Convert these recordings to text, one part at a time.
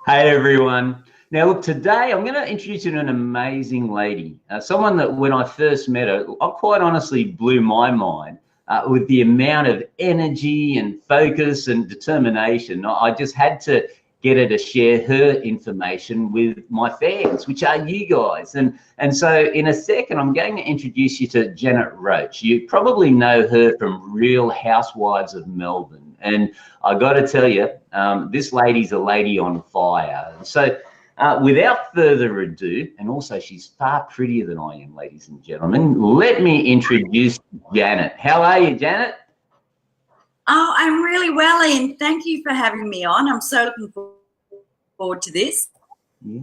Hey everyone. Now look, today I'm going to introduce you to an amazing lady, someone that when I first met her, I quite honestly blew my mind with the amount of energy and focus and determination. I just had to get her to share her information with my fans, which are you guys. And so in a second, I'm going to introduce you to Janet Roach. You probably know her from Real Housewives of Melbourne. And I got to tell you, this lady's a lady on fire. So without further ado, and also she's far prettier than I am, ladies and gentlemen, let me introduce Janet. How are you, Janet? Oh, I'm really well, Ian. Thank you for having me on. I'm so looking forward to this. Yeah.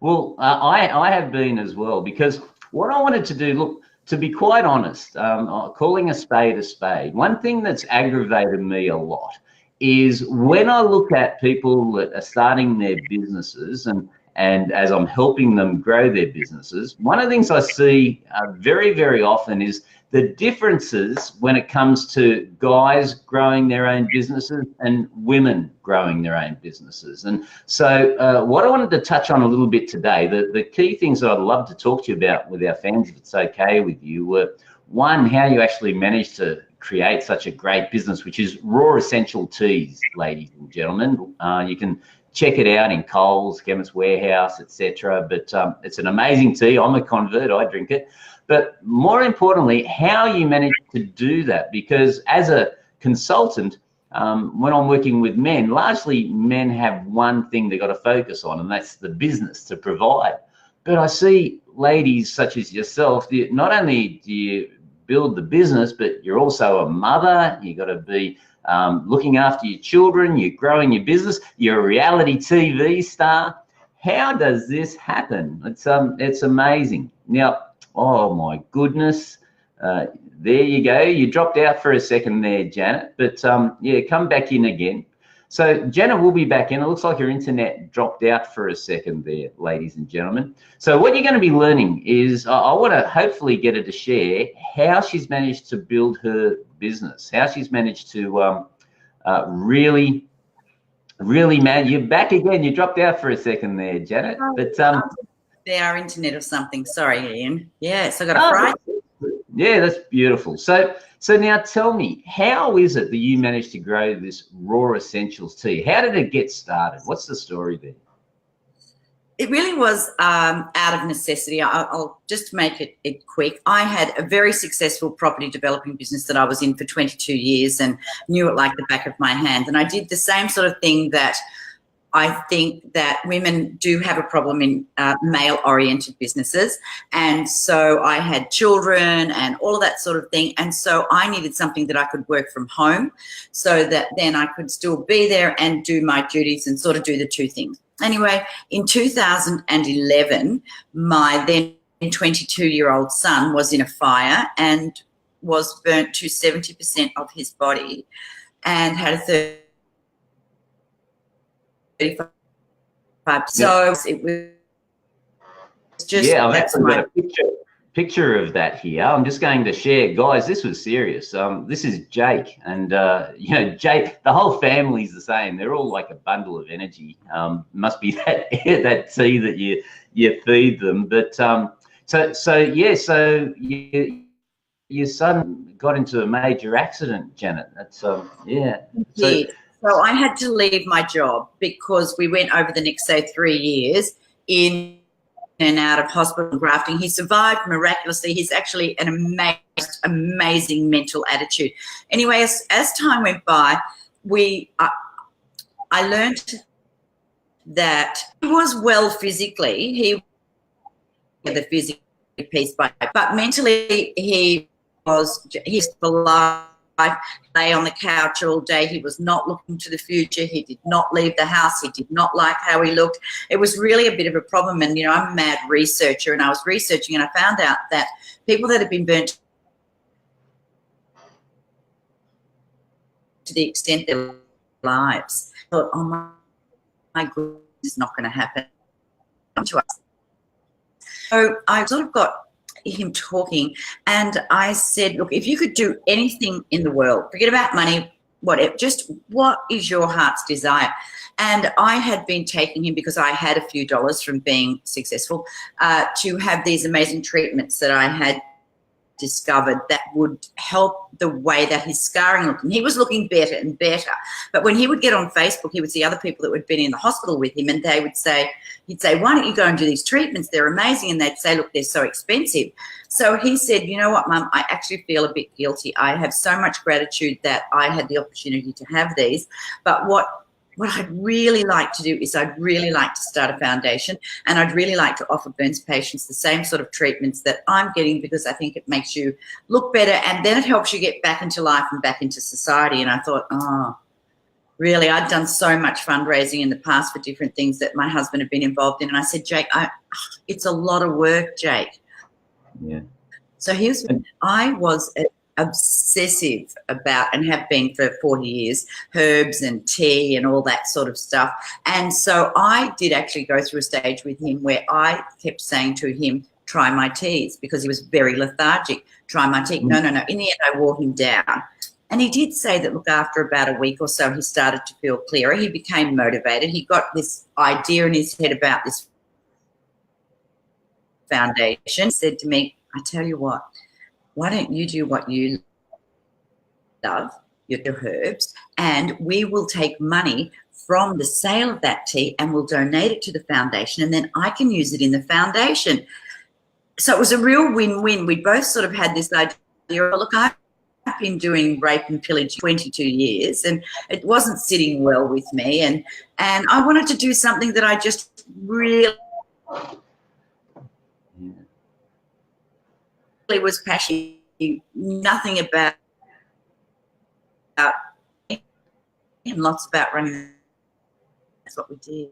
Well, I have been as well, because what I wanted to do, look, to be quite honest, calling a spade, one thing that's aggravated me a lot is when I look at people that are starting their businesses and as I'm helping them grow their businesses, one of the things I see very, very often is the differences when it comes to guys growing their own businesses and women growing their own businesses. And so what I wanted to touch on a little bit today, the key things that I'd love to talk to you about with our fans, if it's okay with you, were one, how you actually managed to create such a great business, which is Raw Essential Teas, ladies and gentlemen. You can check it out in Coles, Chemist Warehouse, etc. But it's an amazing tea. I'm a convert, I drink it. But more importantly, how you manage to do that, because as a consultant, when I'm working with men, largely men have one thing they've got to focus on, and that's the business to provide. But I see ladies such as yourself, not only do you build the business, but you're also a mother. You've got to be looking after your children, you're growing your business, you're a reality TV star. How does this happen? It's amazing. Now, oh my goodness, there you go. You dropped out for a second there, Janet, but yeah, come back in again. So Janet will be back in. It looks like your internet dropped out for a second there, ladies and gentlemen. So what you're going to be learning is I want to hopefully get her to share how she's managed to build her business, how she's managed to really, you're back again. You dropped out for a second there, Janet. But our internet or something. Sorry, Ian. Yes, I got a fright. Yeah, that's beautiful. So now tell me, how is it that you managed to grow this Raw Essentials tea? How did it get started? What's the story there? It really was out of necessity. I'll just make it quick. I had a very successful property developing business that I was in for 22 years and knew it like the back of my hand. And I did the same sort of thing that I think that women do have a problem in male-oriented businesses. And so I had children and all of that sort of thing. And so I needed something that I could work from home so that then I could still be there and do my duties and sort of do the two things. Anyway, in 2011, my then 22-year-old son was in a fire and was burnt to 70% of his body and had a 35. So it was just, yeah, I've actually got a picture of that here. I'm just going to share, guys. This was serious. This is Jake, and you know, Jake. The whole family's the same. They're all like a bundle of energy. Must be that that tea that you feed them. But so yeah. So your son got into a major accident, Janet. That's yeah. So I had to leave my job because we went over the next, say, 3 years in and out of hospital and grafting. He survived miraculously. He's actually an amazing mental attitude. Anyway, as time went by, I learned that he was well physically. He had the physical piece, but mentally he's for life. Lay on the couch all day. He was not looking to the future. He did not leave the house. He did not like how he looked. It was really a bit of a problem. And, you know, I'm a mad researcher, and I was researching and I found out that people that have been burnt to the extent their lives thought, oh my goodness, it's not going to happen to us. So I sort of got him talking, and I said, look, if you could do anything in the world, forget about money, whatever, just what is your heart's desire? And I had been taking him, because I had a few dollars from being successful, to have these amazing treatments that I had discovered that would help the way that his scarring looked. And he was looking better and better. But when he would get on Facebook, he would see other people that had been in the hospital with him, and they would say, he'd say, why don't you go and do these treatments? They're amazing. And they'd say, look, they're so expensive. So he said, you know what, Mum, I actually feel a bit guilty. I have so much gratitude that I had the opportunity to have these. But what I'd really like to do is I'd really like to start a foundation, and I'd really like to offer burns patients the same sort of treatments that I'm getting, because I think it makes you look better, and then it helps you get back into life and back into society. And I thought, oh, really, I'd done so much fundraising in the past for different things that my husband had been involved in. And I said, Jake, it's a lot of work, Jake. Yeah. So I was obsessive about, and have been for 40 years, herbs and tea and all that sort of stuff. And so I did actually go through a stage with him where I kept saying to him, try my teas, because he was very lethargic. Try my tea. No. In the end, I wore him down. And he did say that, look, after about a week or so, he started to feel clearer. He became motivated. He got this idea in his head about this foundation. He said to me, I tell you what, why don't you do what you love, your herbs, and we will take money from the sale of that tea and we'll donate it to the foundation, and then I can use it in the foundation. So it was a real win-win. We both sort of had this idea, oh, look, I've been doing rape and pillage 22 years and it wasn't sitting well with me, and I wanted to do something that I just really was passionate, nothing about and lots about running. That's what we did.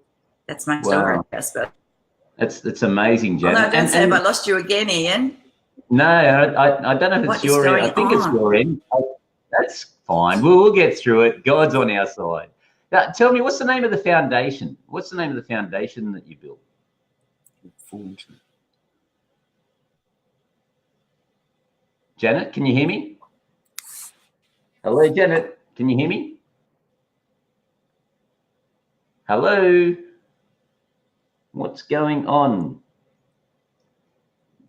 That's my story, I suppose. It's amazing, Janet. Although don't say if I lost you again, Ian. No, I don't know if it's your end. I think it's your end. That's fine. We'll get through it. God's on our side. Now, tell me, what's the name of the foundation? What's the name of the foundation that you built? Janet, can you hear me? Hello, Janet. Can you hear me? Hello? What's going on?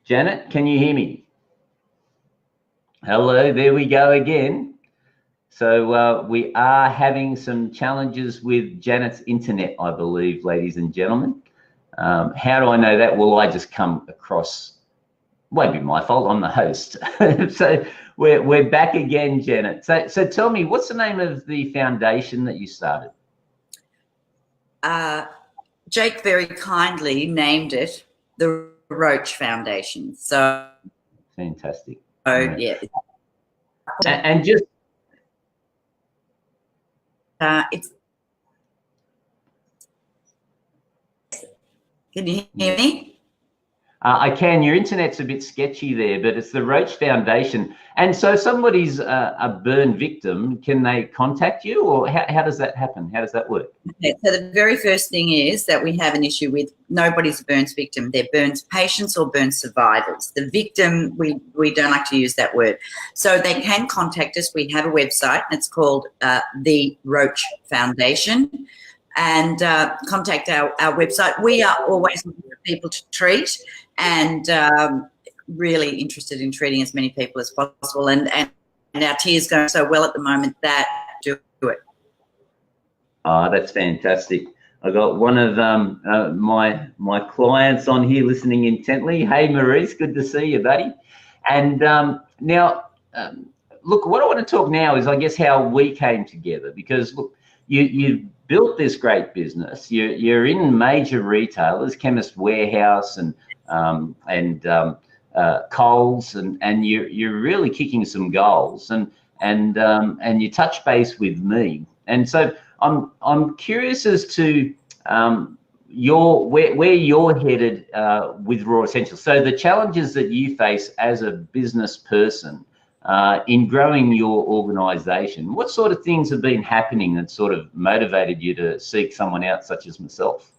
Janet, can you hear me? Hello, there we go again. So we are having some challenges with Janet's internet, I believe, ladies and gentlemen. How do I know that? Well, I just come across, won't be my fault, I'm the host. So we're back again, Janet. So tell me, what's the name of the foundation that you started? Jake very kindly named it the Roach Foundation. So fantastic. Oh yeah. And just it's. Can you hear me? I can. Your internet's a bit sketchy there, but it's the Roach Foundation. And so if somebody's a burn victim, can they contact you, or how does that happen? How does that work? Okay, so the very first thing is that we have an issue with nobody's a burns victim. They're burns patients or burn survivors. The victim, we don't like to use that word. So they can contact us. We have a website, and it's called The Roach Foundation. And contact our website. We are always looking for people to treat, and really interested in treating as many people as possible. And our tea is going so well at the moment that do it. Oh, that's fantastic. I got one of my clients on here listening intently. Hey, Maurice, good to see you, buddy. And now, look, what I want to talk now is, I guess, how we came together, because look, you built this great business. You're in major retailers, Chemist Warehouse and Coles, and you're really kicking some goals. And you touch base with me, and so I'm curious as to where you're headed with Raw Essentials. So the challenges that you face as a business person in growing your organization, what sort of things have been happening that sort of motivated you to seek someone out such as myself?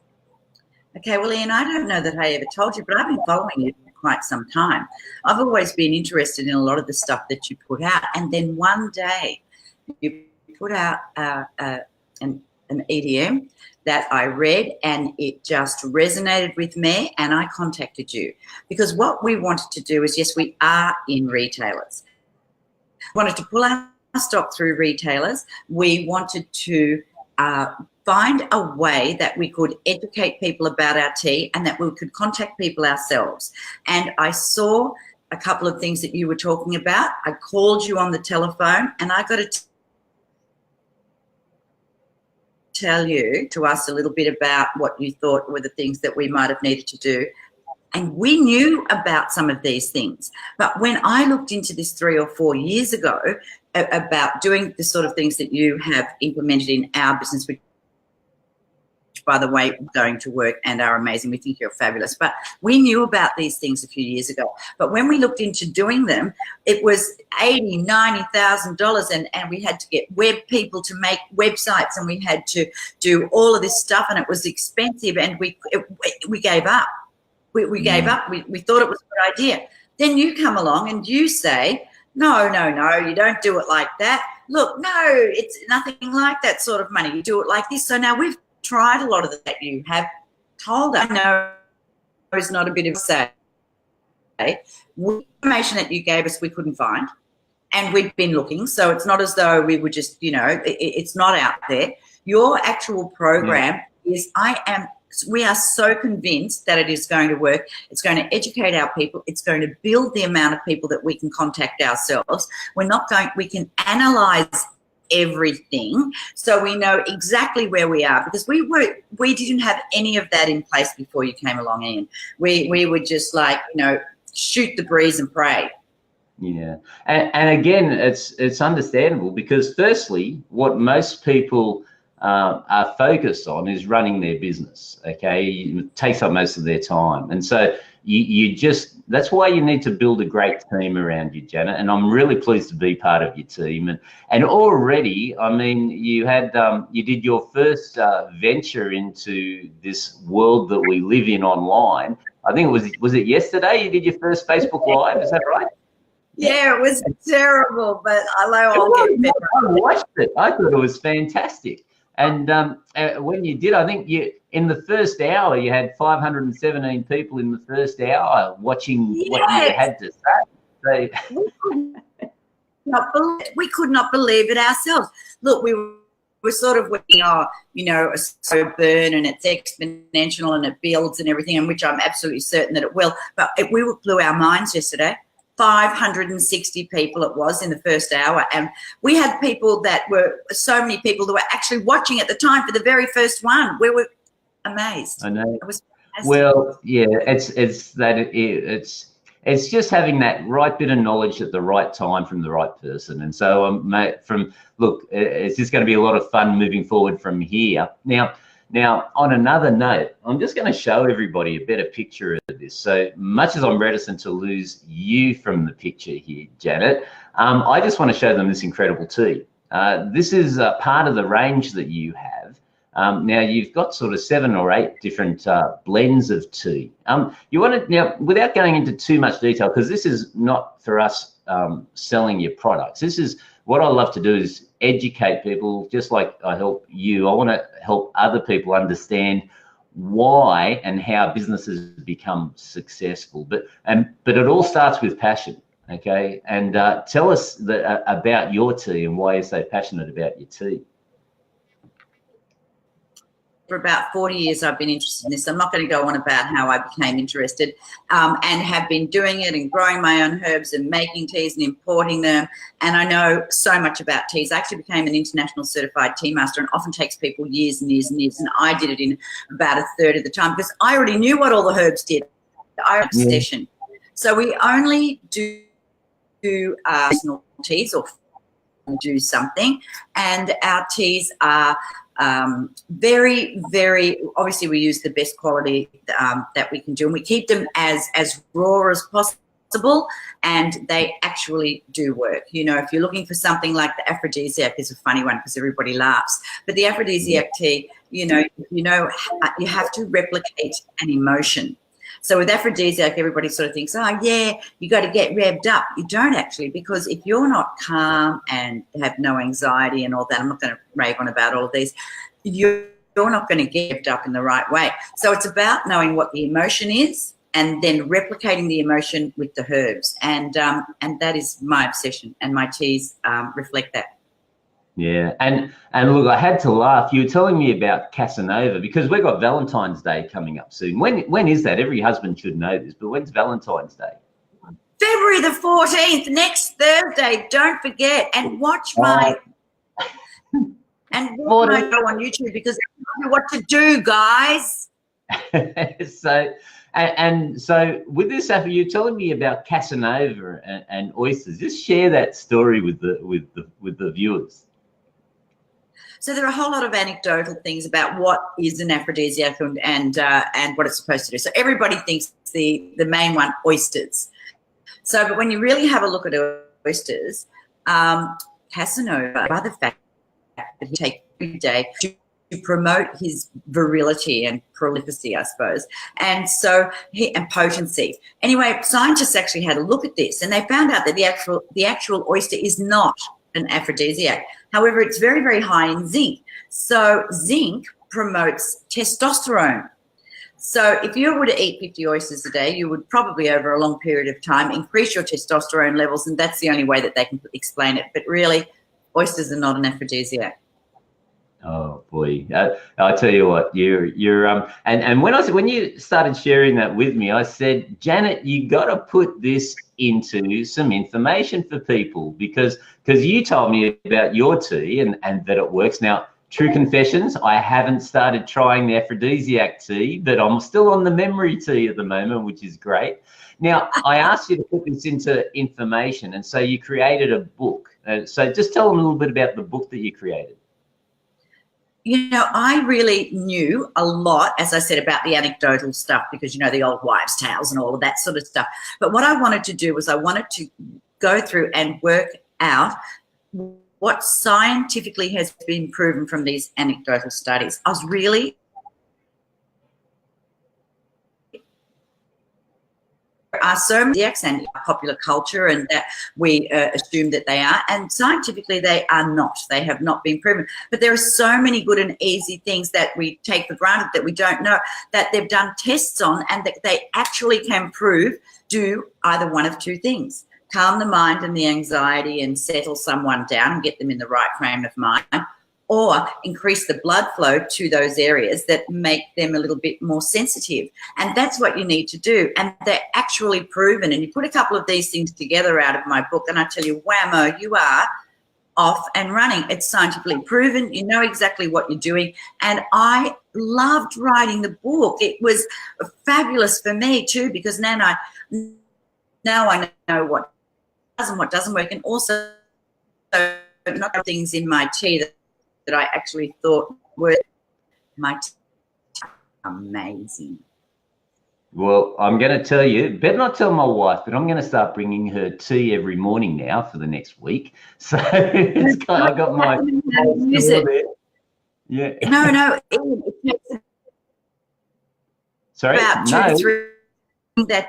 Okay, well, Ian, I don't know that I ever told you, but I've been following you for quite some time. I've always been interested in a lot of the stuff that you put out, and then one day you put out an EDM that I read, and it just resonated with me, and I contacted you because what we wanted to do is, yes, we are in retailers. Wanted to pull our stock through retailers. We wanted to find a way that we could educate people about our tea and that we could contact people ourselves. And I saw a couple of things that you were talking about. I called you on the telephone, and I got to tell you to us a little bit about what you thought were the things that we might have needed to do. And we knew about some of these things. But when I looked into this 3 or 4 years ago about doing the sort of things that you have implemented in our business, which, by the way, going to work and are amazing. We think you're fabulous. But we knew about these things a few years ago. But when we looked into doing them, it was $80,000, $90,000, and we had to get web people to make websites, and we had to do all of this stuff, and it was expensive, and we gave up. We gave up. We thought it was a good idea. Then you come along and you say, no, you don't do it like that. Look, no, it's nothing like that sort of money. You do it like this. So now we've tried a lot of that you have told us. I know it's not a bit of say. Information that you gave us we couldn't find, and we've been looking. So it's not as though we were just, it's not out there. Your actual program is, we are so convinced that it is going to work. It's going to educate our people. It's going to build the amount of people that we can contact ourselves. We can analyze everything, so we know exactly where we are, because we didn't have any of that in place before you came along, Ian. We were just like, shoot the breeze and pray. Yeah, and again, it's understandable, because firstly, what most people are focused on is running their business. Okay, it takes up most of their time, and so that's why you need to build a great team around you, Janet. And I'm really pleased to be part of your team. And already, I mean, you did your first venture into this world that we live in online. I think was it yesterday you did your first Facebook Live? Is that right? Yeah, it was terrible, but I'll get better. I watched it. I thought it was fantastic. And when you did, I think in the first hour, you had 517 people in the first hour watching what you had to say. We could not believe it ourselves. Look, we were sort of working on, a slow burn, and it's exponential and it builds and everything, and which I'm absolutely certain that it will. But we blew our minds yesterday. 560 people it was in the first hour, and we had so many people that were actually watching at the time for the very first one. We were amazed. I know. It was fantastic. Well, yeah, it's just having that right bit of knowledge at the right time from the right person. And so it's just going to be a lot of fun moving forward from here. Now, on another note, I'm just going to show everybody a better picture of this. So much as I'm reticent to lose you from the picture here, Janet, I just want to show them this incredible tea. This is part of the range that you have. Now, you've got sort of 7 or 8 different blends of tea. Now, without going into too much detail, because this is not for us selling your products. This is what I love to do, is educate people, just like I help you. I want to help other people understand why and how businesses become successful. But it all starts with passion, okay? And tell us about your tea and why you're so passionate about your tea. For about 40 years, I've been interested in this. I'm not going to go on about how I became interested, and have been doing it and growing my own herbs and making teas and importing them. And I know so much about teas. I actually became an international certified tea master, and often takes people years and years and years. And I did it in about a third of the time, because I already knew what all the herbs did. I obsession. So we only do seasonal teas, or do something, and our teas are very, very, obviously we use the best quality that we can do, and we keep them as raw as possible, and they actually do work. If you're looking for something like the aphrodisiac, is a funny one because everybody laughs, but the aphrodisiac tea, you have to replicate an emotion. So with aphrodisiac, everybody sort of thinks, oh, yeah, you got to get revved up. You don't actually, because if you're not calm and have no anxiety and all that, I'm not going to rave on about all of these, you're not going to get revved up in the right way. So it's about knowing what the emotion is and then replicating the emotion with the herbs. And that is my obsession, and my teas reflect that. Yeah, and look, I had to laugh. You were telling me about Casanova because we've got Valentine's Day coming up soon. When is that? Every husband should know this, but when's Valentine's Day? February the 14th, next Thursday. Don't forget, and watch my show on YouTube, because I know what to do, guys. So with this, you're telling me about Casanova and oysters. Just share that story with the viewers. So there are a whole lot of anecdotal things about what is an aphrodisiac and what it's supposed to do. So everybody thinks the main one, oysters. So, but when you really have a look at oysters, Casanova, by the fact that he takes every day to promote his virility and prolificacy, I suppose, and potency. Anyway, scientists actually had a look at this, and they found out that the actual oyster is not an aphrodisiac. However, it's very, very high in zinc. So zinc promotes testosterone. So if you were to eat 50 oysters a day, you would probably, over a long period of time, increase your testosterone levels, and that's the only way that they can explain it. But really, oysters are not an aphrodisiac. Oh boy, I tell you what, you're and when you started sharing that with me, I said, Janet, you got to put this into some information for people, because you told me about your tea and that it works. Now, true confessions, I haven't started trying the aphrodisiac tea, but I'm still on the memory tea at the moment, which is great. Now, I asked you to put this into information, and so you created a book. So just tell them a little bit about the book that you created. You know, I really knew a lot, as I said, about the anecdotal stuff, because, you know, the old wives' tales and all of that sort of stuff. But what I wanted to do was I wanted to go through and work out what scientifically has been proven from these anecdotal studies. I was really are so many and popular culture, and that we assume that they are, and scientifically they are not. They have not been proven. But there are so many good and easy things that we take for granted that we don't know, that they've done tests on, and that they actually can prove do either one of two things: calm the mind and the anxiety and settle someone down and get them in the right frame of mind, or increase the blood flow to those areas that make them a little bit more sensitive. And that's what you need to do. And they're actually proven. And you put a couple of these things together out of my book, and I tell you, whammo, you are off and running. It's scientifically proven. You know exactly what you're doing. And I loved writing the book. It was fabulous for me too, because now I know what does and what doesn't work. And also, not things in my tea that I actually thought were my amazing. Well, I'm going to tell you, better not tell my wife, but I'm going to start bringing her tea every morning now for the next week. So it's kind of, I got my there. Yeah. No. Sorry. About 2 to 3 that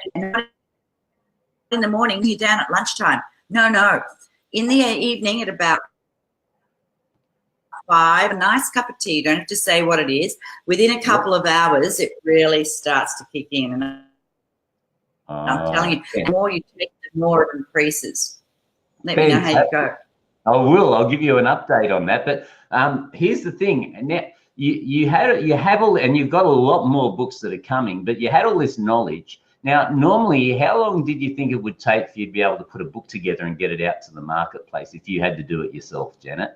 in the morning, you're down at lunchtime. No. In the evening at about 5, a nice cup of tea. You don't have to say what it is. Within a couple of hours, it really starts to kick in. And I'm telling you, the more you take, the more it increases. Let me know how you go. I will. I'll give you an update on that. But here's the thing. Now, you have all, and you've got a lot more books that are coming, but you had all this knowledge. Now, normally, how long did you think it would take for you to be able to put a book together and get it out to the marketplace if you had to do it yourself, Janet?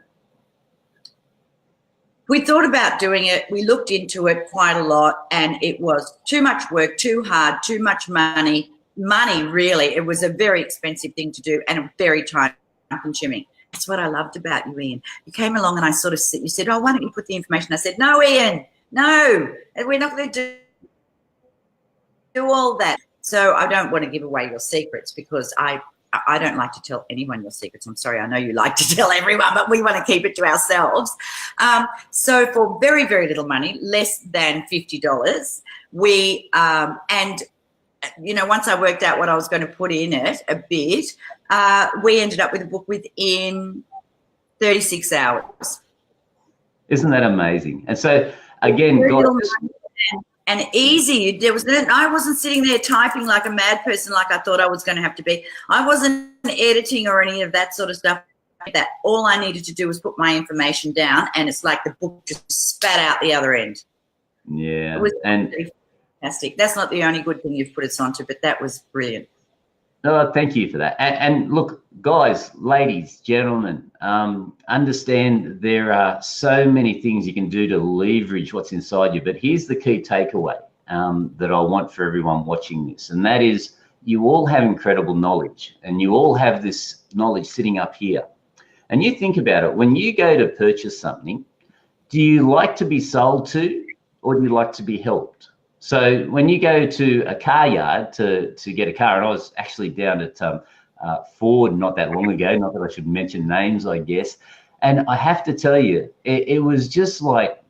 We thought about doing it. We looked into it quite a lot, and it was too much work, too hard, too much money. Money, really. It was a very expensive thing to do and very time-consuming. That's what I loved about you, Ian. You came along and you said, oh, why don't you put the information? I said, no, Ian, no, we're not going to do all that. So I don't want to give away your secrets, because I don't like to tell anyone your secrets. I'm sorry. I know you like to tell everyone, but we want to keep it to ourselves. So for very, very little money, less than $50, we and once I worked out what I was going to put in it a bit, we ended up with a book within 36 hours. Isn't that amazing? And so, again, God, and easy. I wasn't sitting there typing like a mad person like I thought I was going to have to be. I wasn't editing or any of that sort of stuff. That all I needed to do was put my information down, and it's like the book just spat out the other end. Yeah, it was and fantastic. That's not the only good thing you've put us onto, but that was brilliant. No, thank you for that. And look, guys, ladies, gentlemen, understand there are so many things you can do to leverage what's inside you. But here's the key takeaway that I want for everyone watching this, and that is you all have incredible knowledge, and you all have this knowledge sitting up here. And you think about it, when you go to purchase something, do you like to be sold to, or do you like to be helped? So when you go to a car yard to get a car, and I was actually down at Ford not that long ago, not that I should mention names, I guess, and I have to tell you, it was just like,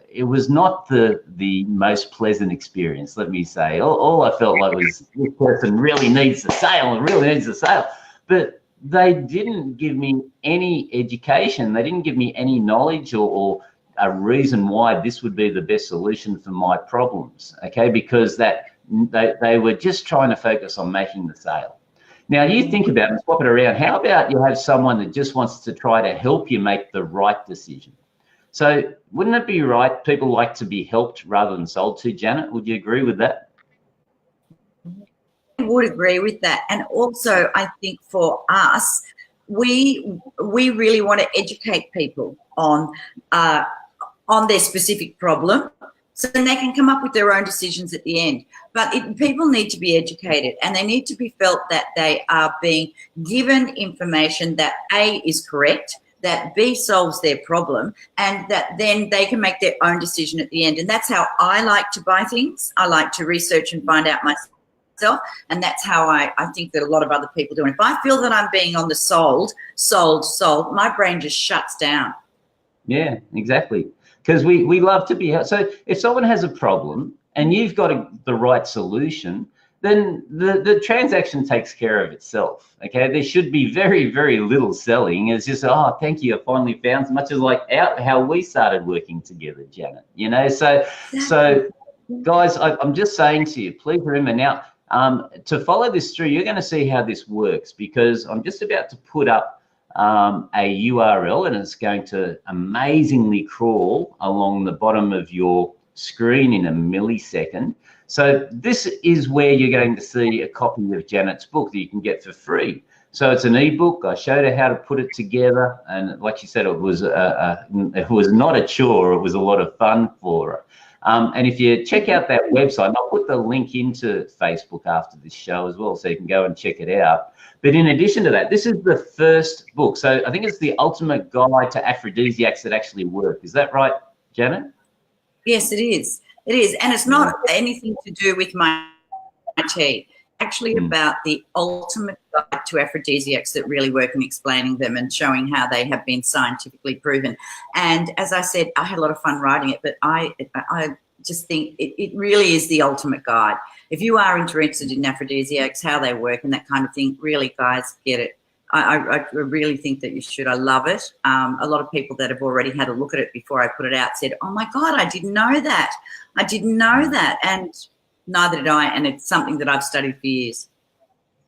it was not the most pleasant experience, let me say. All I felt like was, this person really needs the sale, and really needs the sale. But they didn't give me any education. They didn't give me any knowledge or a reason why this would be the best solution for my problems, okay? Because they were just trying to focus on making the sale. Now, you think about it, swap it around. How about you have someone that just wants to try to help you make the right decision? So wouldn't it be right, people like to be helped rather than sold to, Janet? Would you agree with that? I would agree with that. And also, I think for us, we really want to educate people on their specific problem, so then they can come up with their own decisions at the end. But people need to be educated, and they need to be felt that they are being given information that A, is correct, that B, solves their problem, and that then they can make their own decision at the end. And that's how I like to buy things. I like to research and find out myself, and that's how I think that a lot of other people do. And if I feel that I'm being on the sold, my brain just shuts down. Yeah, exactly. Because we love to be helped. So if someone has a problem and you've got the right solution, then the transaction takes care of itself, okay? There should be very, very little selling. It's just, oh, thank you, I finally found, as much as like how we started working together, Janet, you know? So guys, I'm just saying to you, please remember now, to follow this through, you're going to see how this works, because I'm just about to put up a URL, and it's going to amazingly crawl along the bottom of your screen in a millisecond. So this is where you're going to see a copy of Janet's book that you can get for free. So it's an ebook. I showed her how to put it together, and like she said, it was not a chore. It was a lot of fun for her. And if you check out that website, and I'll put the link into Facebook after this show as well, so you can go and check it out. But in addition to that, this is the first book. So I think it's the ultimate guide to aphrodisiacs that actually work. Is that right, Janet? Yes, it is. It is. And it's not anything to do with my tea. Actually about the ultimate guide to aphrodisiacs that really work, and explaining them and showing how they have been scientifically proven. And as I said, I had a lot of fun writing it, but I just think it really is the ultimate guide. If you are interested in aphrodisiacs, how they work and that kind of thing, really, guys, get it. I really think that you should. I love it. A lot of people that have already had a look at it before I put it out said, oh my God, I didn't know that. I didn't know that. And neither did I. And it's something that I've studied for years.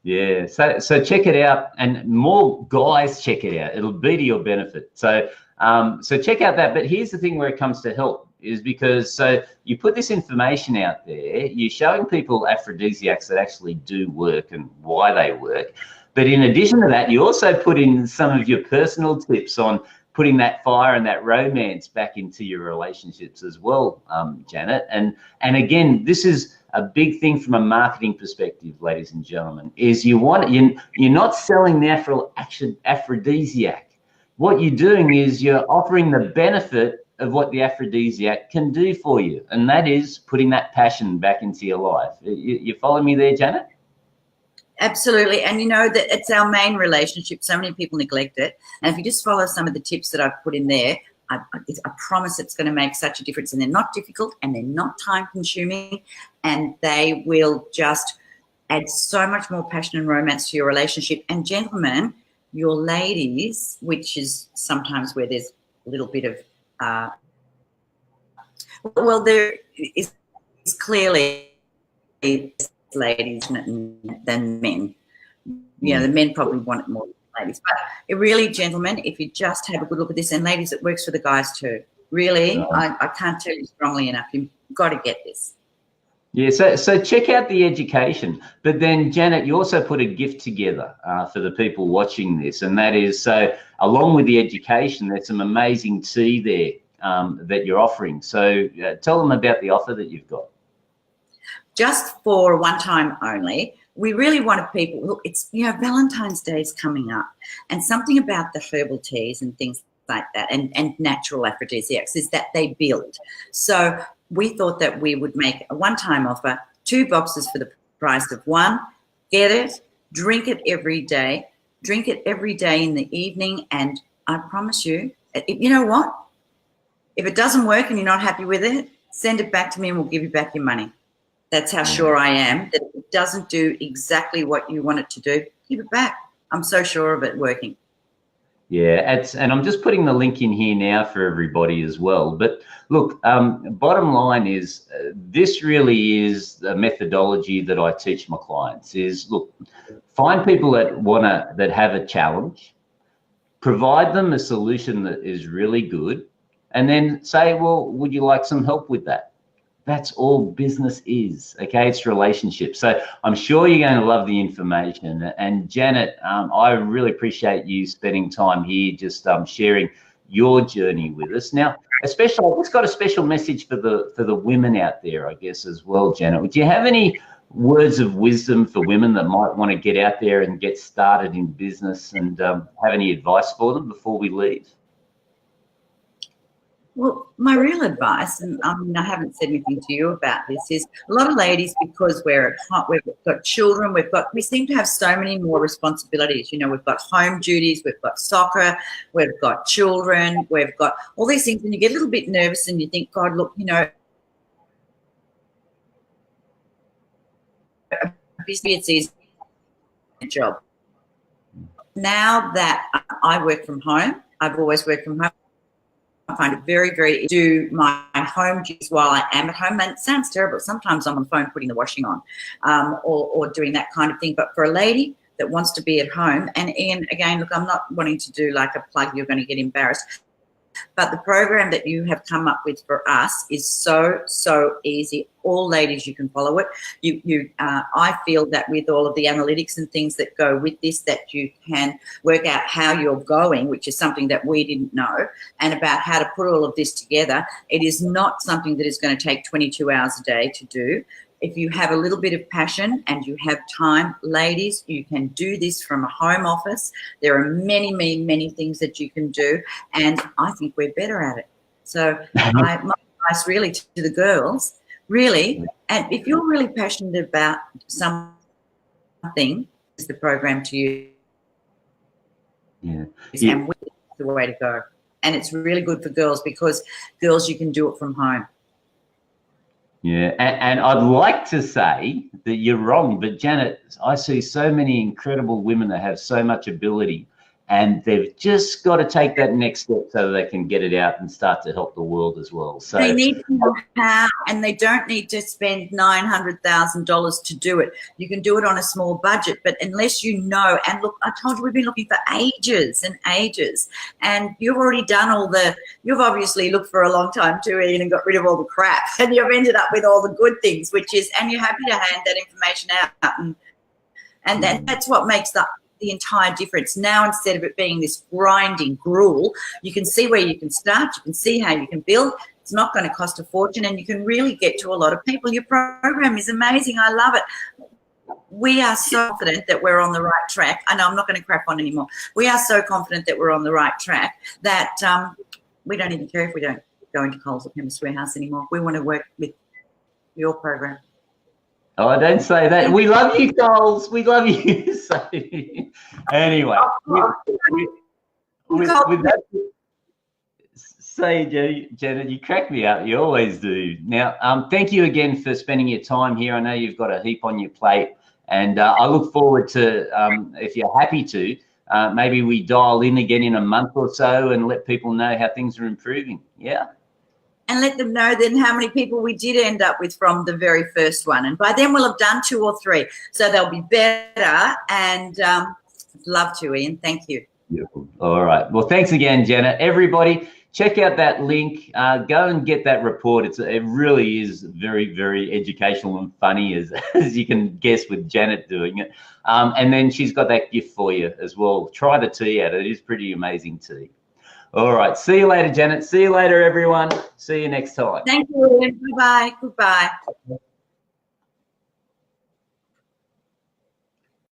Yeah, so check it out, and more guys check it out. It'll be to your benefit. So check out that. But here's the thing where it comes to help, is because so you put this information out there, you're showing people aphrodisiacs that actually do work and why they work. But in addition to that, you also put in some of your personal tips on putting that fire and that romance back into your relationships as well, Janet. And again, this is a big thing from a marketing perspective, ladies and gentlemen, is you're not selling the aphrodisiac. What you're doing is you're offering the benefit of what the aphrodisiac can do for you, and that is putting that passion back into your life. You follow me there, Janet? Absolutely. And you know that it's our main relationship. So many people neglect it. And if you just follow some of the tips that I've put in there, I promise it's going to make such a difference. And they're not difficult, and they're not time consuming, and they will just adds so much more passion and romance to your relationship. And gentlemen, your ladies, which is sometimes where there's a little bit of, well, there is clearly ladies than men. You know, the men probably want it more than ladies. But it really, gentlemen, if you just have a good look at this, and ladies, it works for the guys too. Really, I can't tell you strongly enough. You've got to get this. Yeah, so check out the education. But then, Janet, you also put a gift together for the people watching this, and that is, so along with the education, there's some amazing tea there that you're offering. So tell them about the offer that you've got. Just for one time only, we really wanted people, look, it's, you know, Valentine's Day is coming up, and something about the herbal teas and things like that and natural aphrodisiacs is that they build. So we thought that we would make a one-time offer, 2 boxes for the price of 1. Get it, drink it every day in the evening, and I promise you, you know what? If it doesn't work and you're not happy with it, send it back to me and we'll give you back your money. That's how sure I am that if it doesn't do exactly what you want it to do, give it back. I'm so sure of it working. Yeah, and I'm just putting the link in here now for everybody as well. But look, bottom line is this really is the methodology that I teach my clients is, look, find people that have a challenge, provide them a solution that is really good, and then say, well, would you like some help with that? That's all business is, okay? It's relationships. So I'm sure you're going to love the information. And Janet, I really appreciate you spending time here, just sharing your journey with us. Now, especially, I've just got a special message for the women out there, I guess, as well, Janet. Do you have any words of wisdom for women that might want to get out there and get started in business, and have any advice for them before we leave? Well, my real advice, and I mean, I haven't said anything to you about this, is a lot of ladies, because we're at home, we've got children, we seem to have so many more responsibilities. You know, we've got home duties, we've got soccer, we've got children, we've got all these things, and you get a little bit nervous and you think, God, look, you know, it's easy job. Now that I work from home, I've always worked from home. I find it very, very, do my home duties while I am at home. And it sounds terrible. Sometimes I'm on the phone putting the washing on or doing that kind of thing. But for a lady that wants to be at home, and Ian, again, look, I'm not wanting to do like a plug, you're going to get embarrassed. But the program that you have come up with for us is so, so easy. All ladies, you can follow it. I feel that with all of the analytics and things that go with this, that you can work out how you're going, which is something that we didn't know, and about how to put all of this together. It is not something that is going to take 22 hours a day to do. If you have a little bit of passion and you have time, ladies, you can do this from a home office. There are many, many, many things that you can do, and I think we're better at it. So my advice really to the girls, really, and if you're really passionate about something, is the program to you. Yeah. And it's the way to go. And it's really good for girls, because girls, you can do it from home. Yeah, and I'd like to say that you're wrong, but Janet, I see so many incredible women that have so much ability, and they've just got to take that next step so they can get it out and start to help the world as well. So they need to know how, and they don't need to spend $900,000 to do it. You can do it on a small budget, but unless you know, and look, I told you we've been looking for ages and ages, and you've already done you've obviously looked for a long time too, Ian, and got rid of all the crap, and you've ended up with all the good things, and you're happy to hand that information out, and that's what makes the entire difference. Now, instead of it being this grinding gruel, you can see where you can start, you can see how you can build. It's not going to cost a fortune, and you can really get to a lot of people. Your program is amazing. I love it. We are so confident that we're on the right track. I know I'm not going to crap on anymore. We are so confident that we're on the right track that we don't even care if we don't go into Coles or Chemist Warehouse anymore. We want to work with your program. Oh, don't say that. We love you, Coles. We love you. So, anyway, with that, say, Janet, you crack me up. You always do. Now, thank you again for spending your time here. I know you've got a heap on your plate, And I look forward to, if you're happy to, maybe we dial in again in a month or so and let people know how things are improving. Yeah. And let them know then how many people we did end up with from the very first one. And by then we'll have done 2 or 3. So they'll be better. And love to, Ian. Thank you. Beautiful. All right. Well, thanks again, Janet. Everybody, check out that link. Go and get that report. It really is very, very educational and funny, as you can guess with Janet doing it. And then she's got that gift for you as well. Try the tea out. It is pretty amazing tea. All right. See you later, Janet. See you later, everyone. See you next time. Thank you. Bye-bye. Goodbye.